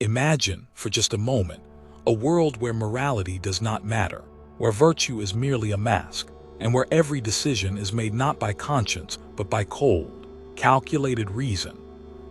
Imagine, for just a moment, a world where morality does not matter, where virtue is merely a mask, and where every decision is made not by conscience but by cold, calculated reason.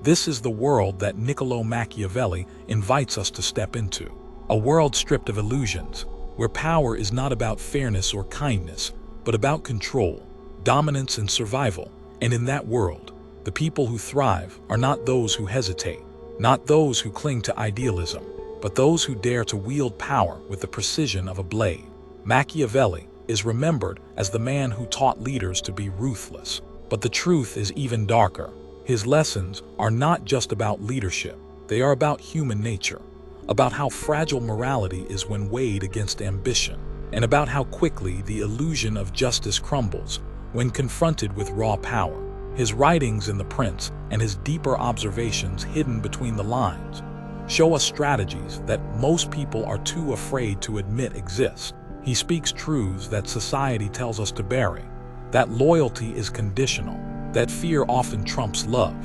This is the world that Niccolo Machiavelli invites us to step into. A world stripped of illusions, where power is not about fairness or kindness, but about control, dominance, and survival. And in that world, the people who thrive are not those who hesitate, not those who cling to idealism, but those who dare to wield power with the precision of a blade. Machiavelli is remembered as the man who taught leaders to be ruthless. But the truth is even darker. His lessons are not just about leadership. They are about human nature, about how fragile morality is when weighed against ambition, and about how quickly the illusion of justice crumbles when confronted with raw power. His writings in The Prince and his deeper observations hidden between the lines show us strategies that most people are too afraid to admit exist. He speaks truths that society tells us to bury, that loyalty is conditional, that fear often trumps love,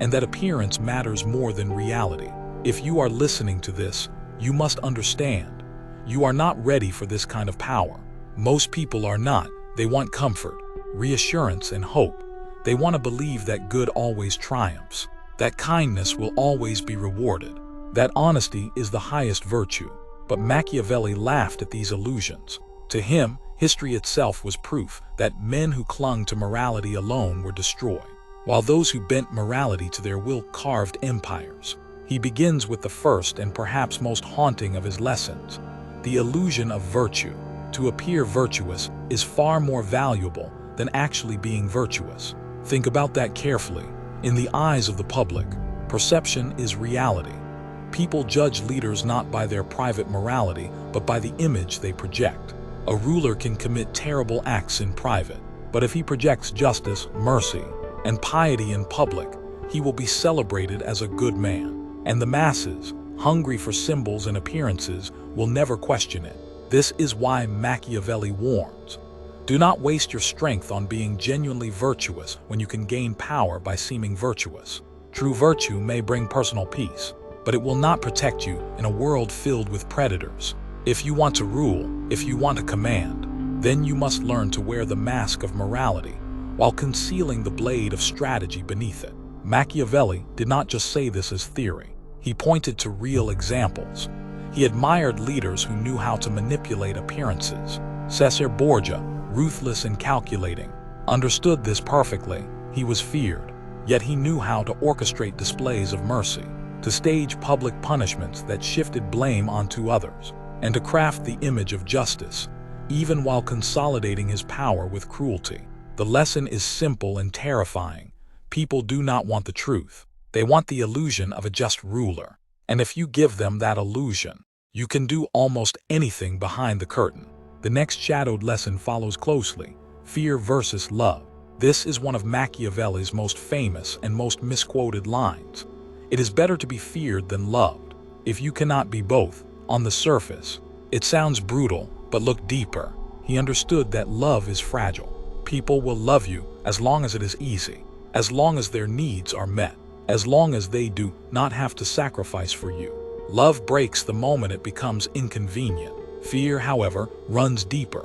and that appearance matters more than reality. If you are listening to this, you must understand, you are not ready for this kind of power. Most people are not. They want comfort, reassurance, and hope. They want to believe that good always triumphs, that kindness will always be rewarded, that honesty is the highest virtue. But Machiavelli laughed at these illusions. To him, history itself was proof that men who clung to morality alone were destroyed, while those who bent morality to their will carved empires. He begins with the first and perhaps most haunting of his lessons, the illusion of virtue. To appear virtuous is far more valuable than actually being virtuous. Think about that carefully. In the eyes of the public, perception is reality. People judge leaders not by their private morality, but by the image they project. A ruler can commit terrible acts in private, but if he projects justice, mercy, and piety in public, he will be celebrated as a good man. And the masses, hungry for symbols and appearances, will never question it. This is why Machiavelli warns, do not waste your strength on being genuinely virtuous when you can gain power by seeming virtuous. True virtue may bring personal peace, but it will not protect you in a world filled with predators. If you want to rule, if you want to command, then you must learn to wear the mask of morality while concealing the blade of strategy beneath it. Machiavelli did not just say this as theory. He pointed to real examples. He admired leaders who knew how to manipulate appearances. Caesar Borgia, ruthless and calculating, understood this perfectly. He was feared, yet he knew how to orchestrate displays of mercy, to stage public punishments that shifted blame onto others, and to craft the image of justice, even while consolidating his power with cruelty. The lesson is simple and terrifying. People do not want the truth. They want the illusion of a just ruler. And if you give them that illusion, you can do almost anything behind the curtain. The next shadowed lesson follows closely: fear versus love. This is one of Machiavelli's most famous and most misquoted lines. It is better to be feared than loved. If you cannot be both, on the surface, it sounds brutal, but look deeper. He understood that love is fragile. People will love you as long as it is easy, as long as their needs are met, as long as they do not have to sacrifice for you. Love breaks the moment it becomes inconvenient. Fear, however, runs deeper.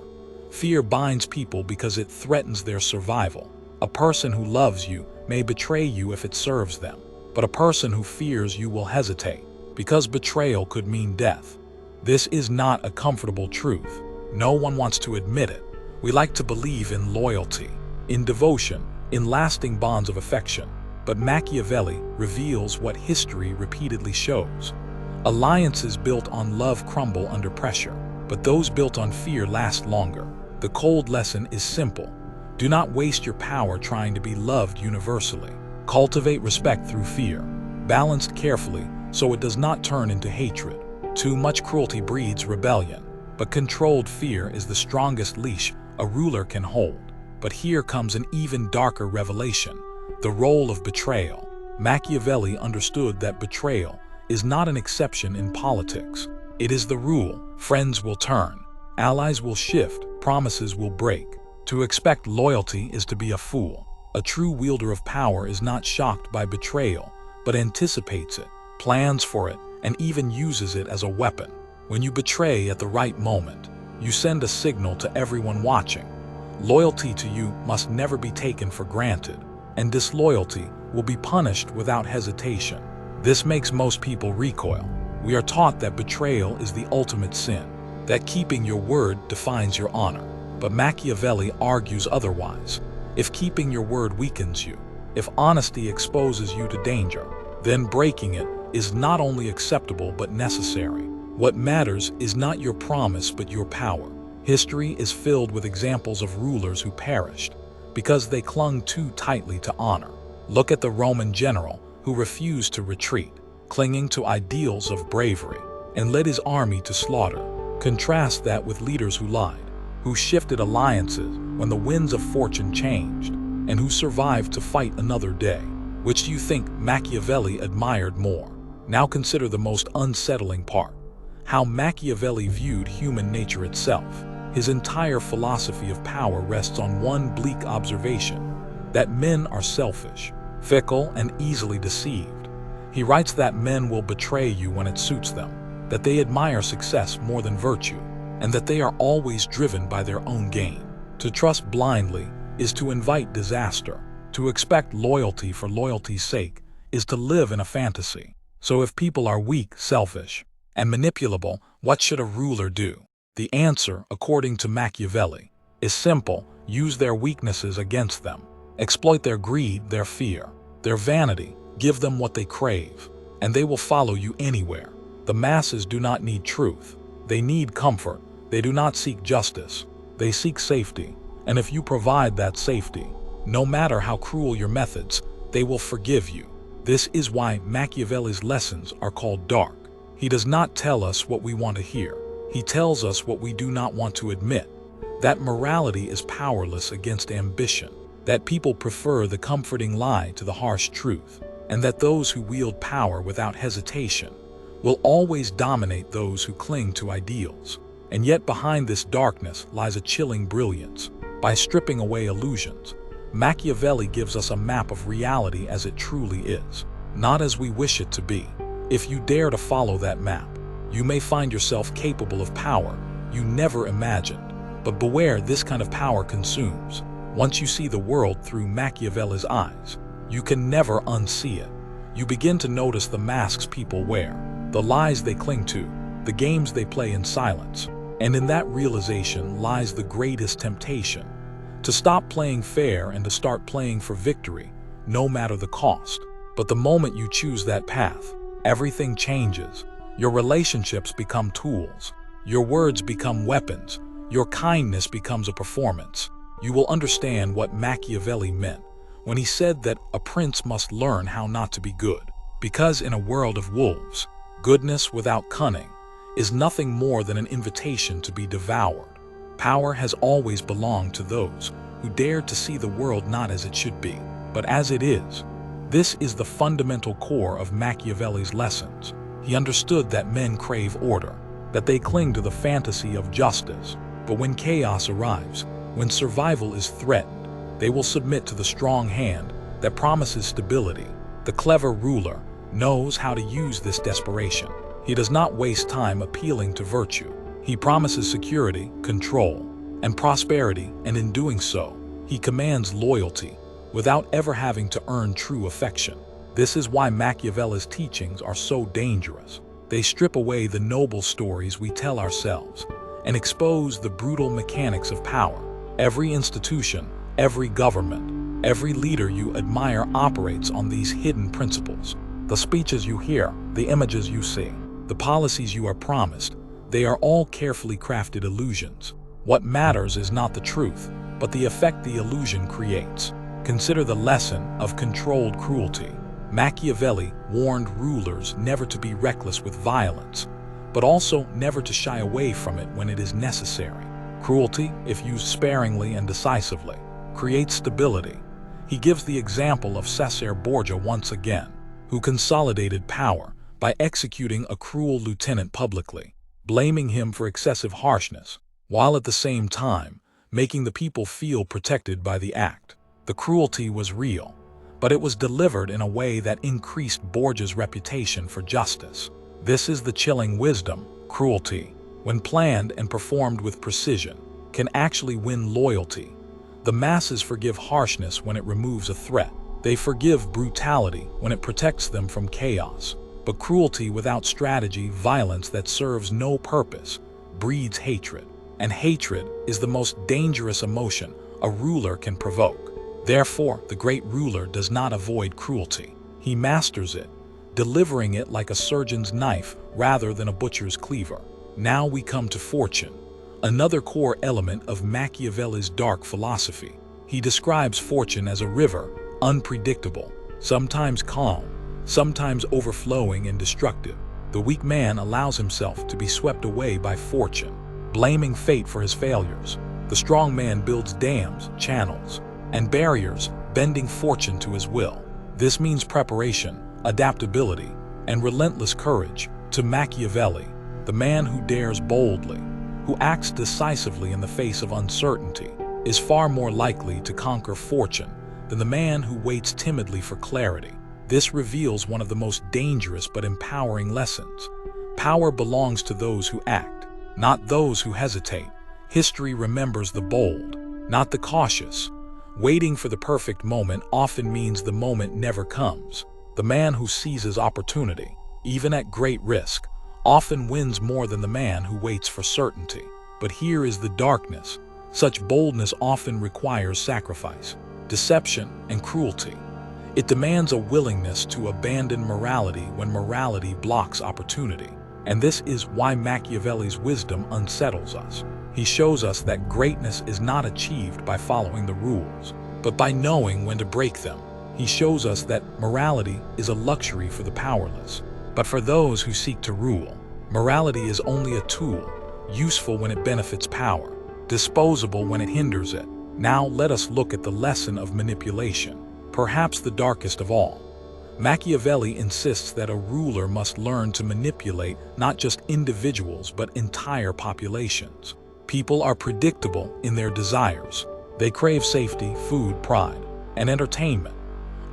Fear binds people because it threatens their survival. A person who loves you may betray you if it serves them, but a person who fears you will hesitate, because betrayal could mean death. This is not a comfortable truth. No one wants to admit it. We like to believe in loyalty, in devotion, in lasting bonds of affection. But Machiavelli reveals what history repeatedly shows. Alliances built on love crumble under pressure, but those built on fear last longer. The cold lesson is simple. Do not waste your power trying to be loved universally. Cultivate respect through fear, balanced carefully so it does not turn into hatred. Too much cruelty breeds rebellion, but controlled fear is the strongest leash a ruler can hold. But here comes an even darker revelation: the role of betrayal. Machiavelli understood that betrayal is not an exception in politics. It is the rule. Friends will turn, allies will shift, promises will break. To expect loyalty is to be a fool. A true wielder of power is not shocked by betrayal, but anticipates it, plans for it, and even uses it as a weapon. When you betray at the right moment, you send a signal to everyone watching. Loyalty to you must never be taken for granted, and disloyalty will be punished without hesitation. This makes most people recoil. We are taught that betrayal is the ultimate sin, that keeping your word defines your honor. But Machiavelli argues otherwise. If keeping your word weakens you, if honesty exposes you to danger, then breaking it is not only acceptable but necessary. What matters is not your promise but your power. History is filled with examples of rulers who perished because they clung too tightly to honor. Look at the Roman general who refused to retreat, clinging to ideals of bravery, and led his army to slaughter. Contrast that with leaders who lied, who shifted alliances when the winds of fortune changed, and who survived to fight another day. Which do you think Machiavelli admired more? Now consider the most unsettling part: how Machiavelli viewed human nature itself. His entire philosophy of power rests on one bleak observation: that men are selfish, fickle, and easily deceived. He writes that men will betray you when it suits them, that they admire success more than virtue, and that they are always driven by their own gain. To trust blindly is to invite disaster. To expect loyalty for loyalty's sake is to live in a fantasy. So if people are weak, selfish, and manipulable, what should a ruler do? The answer, according to Machiavelli, is simple: use their weaknesses against them. Exploit their greed, their fear, their vanity, give them what they crave, and they will follow you anywhere. The masses do not need truth. They need comfort. They do not seek justice. They seek safety. And if you provide that safety, no matter how cruel your methods, they will forgive you. This is why Machiavelli's lessons are called dark. He does not tell us what we want to hear. He tells us what we do not want to admit. That morality is powerless against ambition, that people prefer the comforting lie to the harsh truth, and that those who wield power without hesitation will always dominate those who cling to ideals. And yet behind this darkness lies a chilling brilliance. By stripping away illusions, Machiavelli gives us a map of reality as it truly is, not as we wish it to be. If you dare to follow that map, you may find yourself capable of power you never imagined. But beware, this kind of power consumes. Once you see the world through Machiavelli's eyes, you can never unsee it. You begin to notice the masks people wear, the lies they cling to, the games they play in silence. And in that realization lies the greatest temptation: to stop playing fair and to start playing for victory, no matter the cost. But the moment you choose that path, everything changes. Your relationships become tools. Your words become weapons. Your kindness becomes a performance. You will understand what Machiavelli meant when he said that a prince must learn how not to be good. Because in a world of wolves, goodness without cunning is nothing more than an invitation to be devoured. Power has always belonged to those who dared to see the world not as it should be, but as it is. This is the fundamental core of Machiavelli's lessons. He understood that men crave order, that they cling to the fantasy of justice. But when chaos arrives, when survival is threatened, they will submit to the strong hand that promises stability. The clever ruler knows how to use this desperation. He does not waste time appealing to virtue. He promises security, control, and prosperity, and in doing so, he commands loyalty without ever having to earn true affection. This is why Machiavelli's teachings are so dangerous. They strip away the noble stories we tell ourselves and expose the brutal mechanics of power. Every institution, every government, every leader you admire operates on these hidden principles. The speeches you hear, the images you see, the policies you are promised, they are all carefully crafted illusions. What matters is not the truth, but the effect the illusion creates. Consider the lesson of controlled cruelty. Machiavelli warned rulers never to be reckless with violence, but also never to shy away from it when it is necessary. Cruelty, if used sparingly and decisively, creates stability. He gives the example of Caesar Borgia once again, who consolidated power by executing a cruel lieutenant publicly, blaming him for excessive harshness, while at the same time making the people feel protected by the act. The cruelty was real, but it was delivered in a way that increased Borgia's reputation for justice. This is the chilling wisdom. Cruelty, when planned and performed with precision, can actually win loyalty. The masses forgive harshness when it removes a threat. They forgive brutality when it protects them from chaos. But cruelty without strategy, violence that serves no purpose, breeds hatred. And hatred is the most dangerous emotion a ruler can provoke. Therefore, the great ruler does not avoid cruelty. He masters it, delivering it like a surgeon's knife rather than a butcher's cleaver. Now we come to fortune, another core element of Machiavelli's dark philosophy. He describes fortune as a river, unpredictable, sometimes calm, sometimes overflowing and destructive. The weak man allows himself to be swept away by fortune, blaming fate for his failures. The strong man builds dams, channels, and barriers, bending fortune to his will. This means preparation, adaptability, and relentless courage. To Machiavelli, the man who dares boldly, who acts decisively in the face of uncertainty, is far more likely to conquer fortune than the man who waits timidly for clarity. This reveals one of the most dangerous but empowering lessons. Power belongs to those who act, not those who hesitate. History remembers the bold, not the cautious. Waiting for the perfect moment often means the moment never comes. The man who seizes opportunity, even at great risk, often wins more than the man who waits for certainty. But here is the darkness. Such boldness often requires sacrifice, deception, and cruelty. It demands a willingness to abandon morality when morality blocks opportunity. And this is why Machiavelli's wisdom unsettles us. He shows us that greatness is not achieved by following the rules, but by knowing when to break them. He shows us that morality is a luxury for the powerless, but for those who seek to rule, morality is only a tool, useful when it benefits power, disposable when it hinders it. Now let us look at the lesson of manipulation, perhaps the darkest of all. Machiavelli insists that a ruler must learn to manipulate not just individuals but entire populations. People are predictable in their desires. They crave safety, food, pride, and entertainment.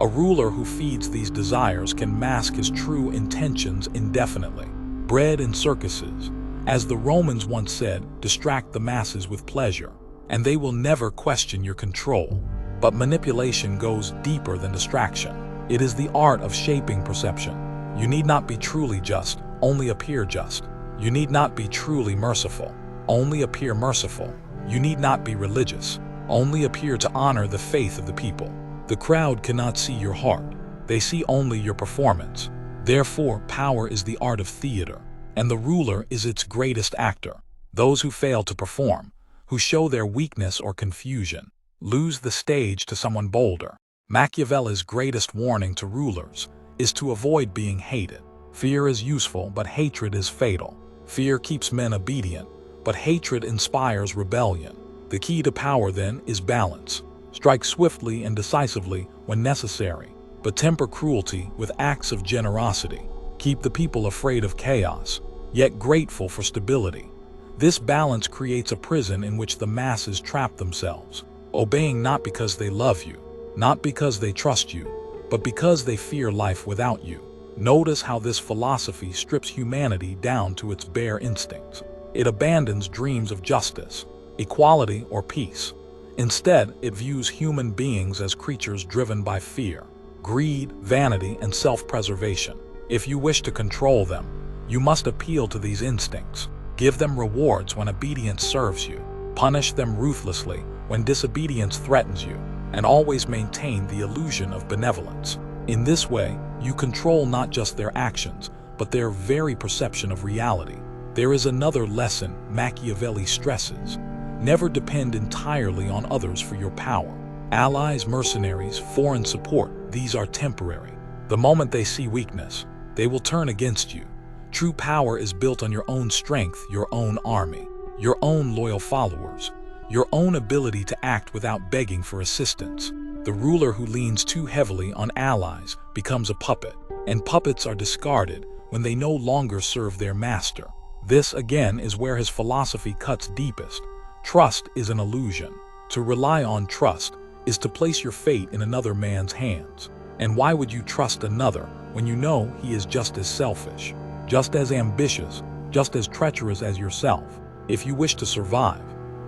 A ruler who feeds these desires can mask his true intentions indefinitely. Bread and circuses, as the Romans once said, distract the masses with pleasure, and they will never question your control. But manipulation goes deeper than distraction. It is the art of shaping perception. You need not be truly just, only appear just. You need not be truly merciful, only appear merciful. You need not be religious, only appear to honor the faith of the people. The crowd cannot see your heart. They see only your performance. Therefore, power is the art of theater, and the ruler is its greatest actor. Those who fail to perform, who show their weakness or confusion, lose the stage to someone bolder. Machiavelli's greatest warning to rulers is to avoid being hated. Fear is useful, but hatred is fatal. Fear keeps men obedient, but hatred inspires rebellion. The key to power, then, is balance. Strike swiftly and decisively when necessary, but temper cruelty with acts of generosity. Keep the people afraid of chaos, yet grateful for stability. This balance creates a prison in which the masses trap themselves, obeying not because they love you, not because they trust you, but because they fear life without you. Notice how this philosophy strips humanity down to its bare instincts. It abandons dreams of justice, equality, or peace. Instead, it views human beings as creatures driven by fear, greed, vanity, and self-preservation. If you wish to control them, you must appeal to these instincts. Give them rewards when obedience serves you. Punish them ruthlessly when disobedience threatens you, and always maintain the illusion of benevolence. In this way, you control not just their actions, but their very perception of reality. There is another lesson Machiavelli stresses. Never depend entirely on others for your power. Allies, mercenaries, foreign support, these are temporary. The moment they see weakness, they will turn against you. True power is built on your own strength, your own army, your own loyal followers, your own ability to act without begging for assistance. The ruler who leans too heavily on allies becomes a puppet, and puppets are discarded when they no longer serve their master. This, again, is where his philosophy cuts deepest. Trust is an illusion. To rely on trust is to place your fate in another man's hands. And why would you trust another when you know he is just as selfish? just as ambitious, just as treacherous as yourself. If you wish to survive,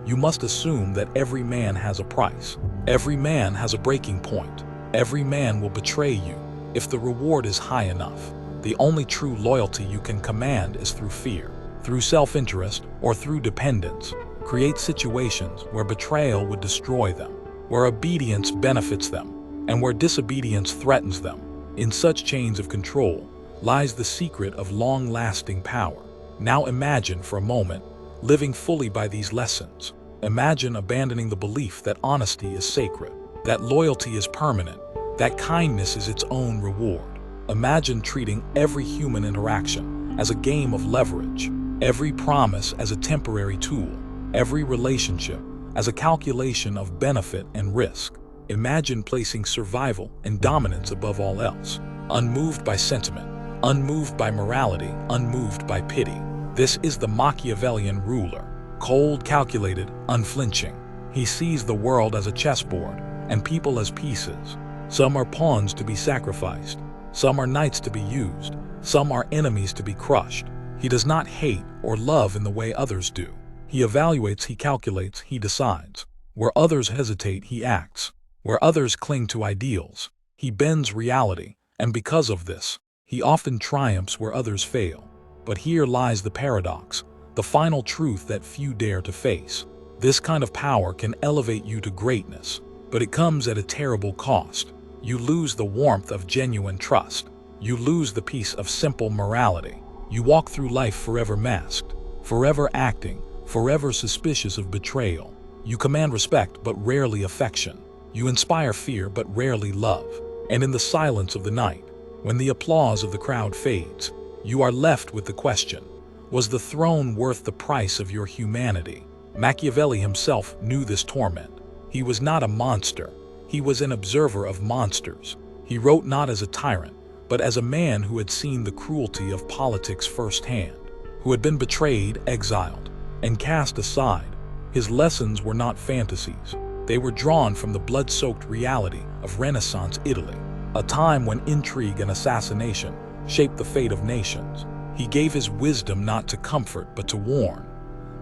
you must assume that every man has a price. Every man has a breaking point. Every man will betray you if the reward is high enough. The only true loyalty you can command is through fear, through self-interest, or through dependence. Create situations where betrayal would destroy them, where obedience benefits them, and where disobedience threatens them. In such chains of control lies the secret of long-lasting power. Now imagine for a moment living fully by these lessons. Imagine abandoning the belief that honesty is sacred, that loyalty is permanent, that kindness is its own reward. Imagine treating every human interaction as a game of leverage, every promise as a temporary tool, every relationship as a calculation of benefit and risk. Imagine placing survival and dominance above all else, unmoved by sentiment, unmoved by morality, unmoved by pity. This is the Machiavellian ruler, cold, calculated, unflinching. He sees the world as a chessboard and people as pieces. Some are pawns to be sacrificed. Some are knights to be used. Some are enemies to be crushed. He does not hate or love in the way others do. He evaluates, he calculates, he decides. Where others hesitate, he acts. Where others cling to ideals, he bends reality, and because of this, he often triumphs where others fail. But here lies the paradox, the final truth that few dare to face. This kind of power can elevate you to greatness, but it comes at a terrible cost. You lose the warmth of genuine trust. You lose the peace of simple morality. You walk through life forever masked, forever acting, forever suspicious of betrayal. You command respect but rarely affection. You inspire fear but rarely love. And in the silence of the night, when the applause of the crowd fades, you are left with the question, was the throne worth the price of your humanity? Machiavelli himself knew this torment. He was not a monster. He was an observer of monsters. He wrote not as a tyrant, but as a man who had seen the cruelty of politics firsthand, who had been betrayed, exiled, and cast aside. His lessons were not fantasies. They were drawn from the blood-soaked reality of Renaissance Italy, a time when intrigue and assassination shaped the fate of nations. He gave his wisdom not to comfort but to warn.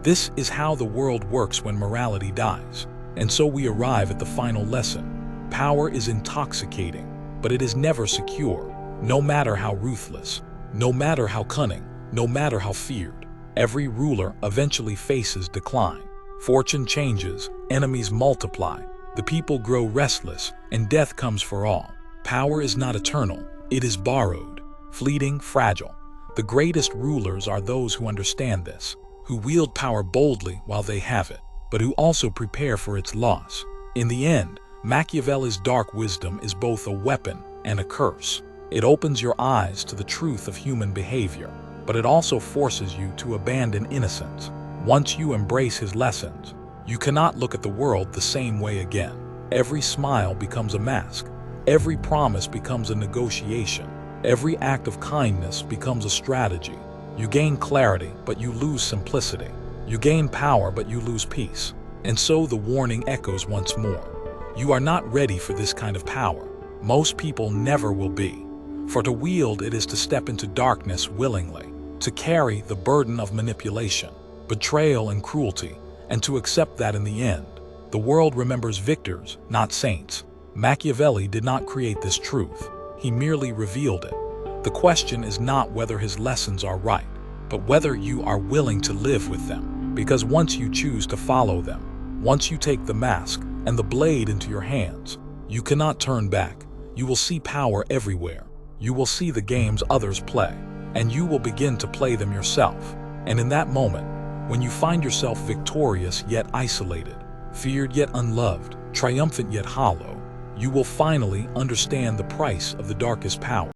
This is how the world works when morality dies. And so we arrive at the final lesson. Power is intoxicating, but it is never secure. No matter how ruthless, no matter how cunning, no matter how feared, every ruler eventually faces decline. Fortune changes, enemies multiply, the people grow restless, and death comes for all. Power is not eternal, it is borrowed, fleeting, fragile. The greatest rulers are those who understand this, who wield power boldly while they have it, but who also prepare for its loss. In the end, Machiavelli's dark wisdom is both a weapon and a curse. It opens your eyes to the truth of human behavior, but it also forces you to abandon innocence. Once you embrace his lessons, you cannot look at the world the same way again. Every smile becomes a mask. Every promise becomes a negotiation. Every act of kindness becomes a strategy. You gain clarity, but you lose simplicity. You gain power, but you lose peace. And so the warning echoes once more. You are not ready for this kind of power. Most people never will be. For to wield it is to step into darkness willingly, to carry the burden of manipulation, betrayal, and cruelty, and to accept that in the end, the world remembers victors, not saints. Machiavelli did not create this truth. He merely revealed it. The question is not whether his lessons are right, but whether you are willing to live with them. Because once you choose to follow them, once you take the mask and the blade into your hands, you cannot turn back. You will see power everywhere. You will see the games others play, and you will begin to play them yourself. And in that moment, when you find yourself victorious yet isolated, feared yet unloved, triumphant yet hollow, you will finally understand the price of the darkest power.